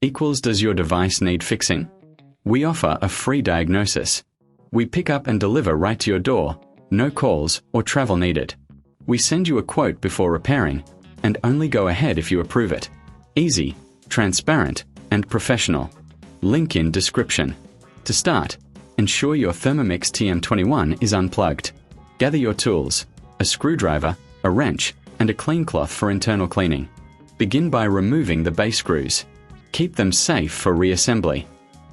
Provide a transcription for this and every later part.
equals does your device need fixing? We offer a free diagnosis. We pick up and deliver right to your door, no calls or travel needed. We send you a quote before repairing, and only go ahead if you approve it. Easy, transparent, and professional. Link in description. To start, ensure your Thermomix TM21 is unplugged. Gather your tools, a screwdriver, a wrench, and a clean cloth for internal cleaning. Begin by removing the base screws. Keep them safe for reassembly.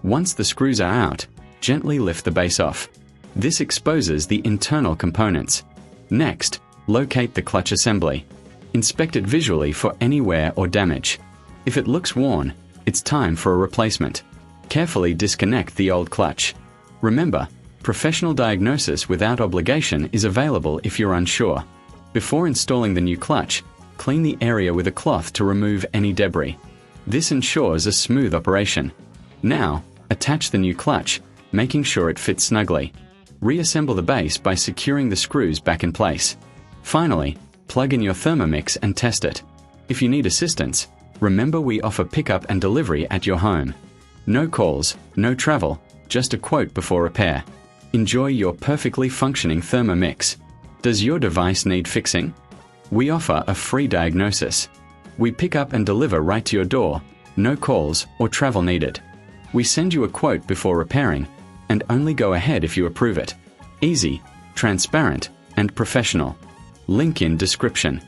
Once the screws are out, gently lift the base off. This exposes the internal components. Next, locate the clutch assembly. Inspect it visually for any wear or damage. If it looks worn, it's time for a replacement. Carefully disconnect the old clutch. Remember, professional diagnosis without obligation is available if you're unsure. Before installing the new clutch, clean the area with a cloth to remove any debris. This ensures a smooth operation. Now, attach the new clutch, making sure it fits snugly. Reassemble the base by securing the screws back in place. Finally, plug in your Thermomix and test it. If you need assistance, remember we offer pickup and delivery at your home. No calls, no travel, just a quote before repair. Enjoy your perfectly functioning Thermomix. Does your device need fixing? We offer a free diagnosis. We pick up and deliver right to your door, no calls or travel needed. We send you a quote before repairing, and only go ahead if you approve it. Easy, transparent, and professional. Link in description.